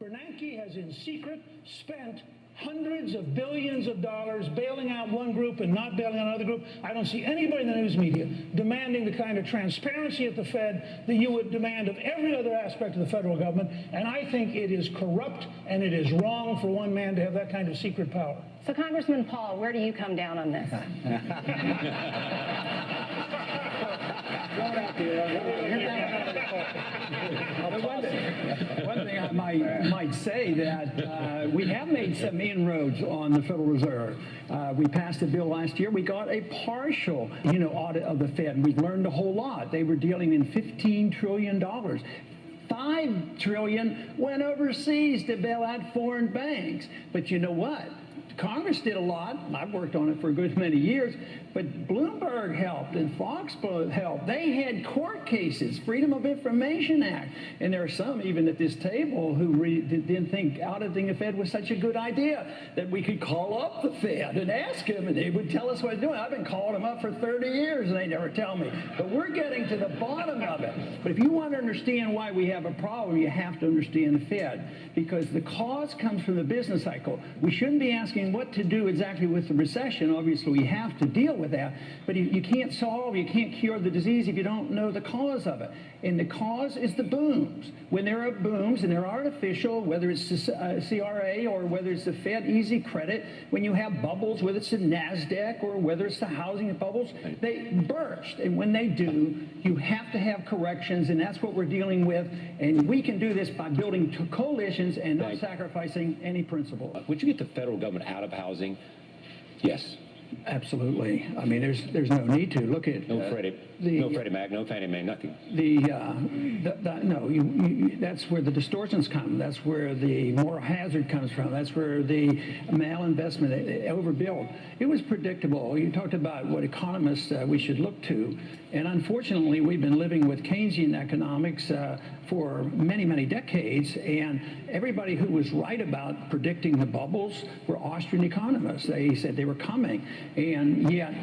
Bernanke has in secret spent hundreds of billions of dollars bailing out one group and not bailing out another group. I don't see anybody in the news media demanding the kind of transparency at the Fed that you would demand of every other aspect of the federal government. And I think it is corrupt and it is wrong for one man to have that kind of secret power. So, Congressman Paul, where do you come down on this? One thing I might say that we have made some inroads on the Federal Reserve. We passed a bill last year. We got a partial, audit of the Fed. We've learned a whole lot. They were dealing in $15 trillion. $5 trillion went overseas to bail out foreign banks. But you know what? Congress did a lot. I've worked on it for a good many years, but Bloomberg helped and Fox helped. They had court cases, Freedom of Information Act, and there are some even at this table who didn't think auditing the Fed was such a good idea, that we could call up the Fed and ask them, and they would tell us what they're doing. I've been calling them up for 30 years, and they never tell me. But we're getting to the bottom of it. But if you want to understand why we have a problem, you have to understand the Fed, because the cause comes from the business cycle. We shouldn't be asking what to do exactly with the recession. Obviously, we have to deal with that, but you can't cure the disease if you don't know the cause of it. And the cause is the booms. When there are booms, and they're artificial, whether it's the CRA or whether it's the Fed easy credit, when you have bubbles, whether it's the NASDAQ or whether it's the housing bubbles, they burst. And when they do, you have to have corrections, and that's what we're dealing with. And we can do this by building coalitions and not sacrificing any principle. Would you get the federal government out of housing? Yes. Absolutely. I mean, there's no need to. Look at no Freddie Mac, no Fannie Mae, nothing. That's where the distortions come. That's where the moral hazard comes from. That's where the malinvestment, overbuild. It was predictable. You talked about what economists we should look to, and unfortunately, we've been living with Keynesian economics for many, many decades, and everybody who was right about predicting the bubbles were Austrian economists. They said they were coming, and yet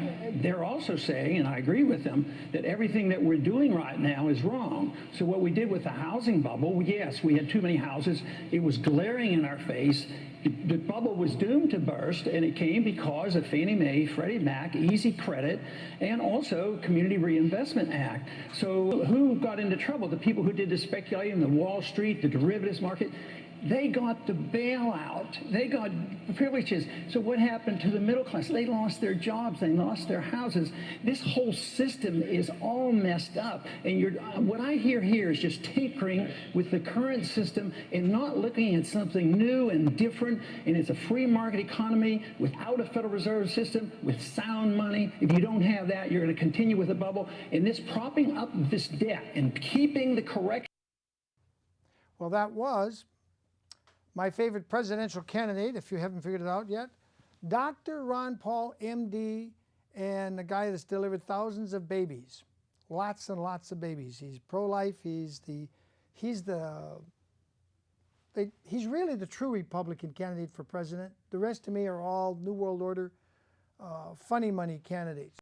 they're also saying, and I agree with them, that everything that we're doing right now is wrong. So what we did with the housing bubble, yes, we had too many houses. It was glaring in our face. The bubble was doomed to burst, and it came because of Fannie Mae, Freddie Mac, easy credit, and also Community Reinvestment Act. So who got into trouble? The people who did the speculating, the Wall Street, the derivatives market. They got the bailout. They got privileges. So what happened to the middle class? They lost their jobs. They lost their houses. This whole system is all messed up. And what I hear here is just tinkering with the current system and not looking at something new and different. And it's a free market economy without a Federal Reserve System, with sound money. If you don't have that, you're going to continue with the bubble. And this propping up this debt and keeping the correction. Well, that was my favorite presidential candidate, if you haven't figured it out yet, Dr. Ron Paul, MD, and the guy that's delivered thousands of babies, lots and lots of babies. He's pro-life. He's really the true Republican candidate for president. The rest to me are all New World Order, funny money candidates.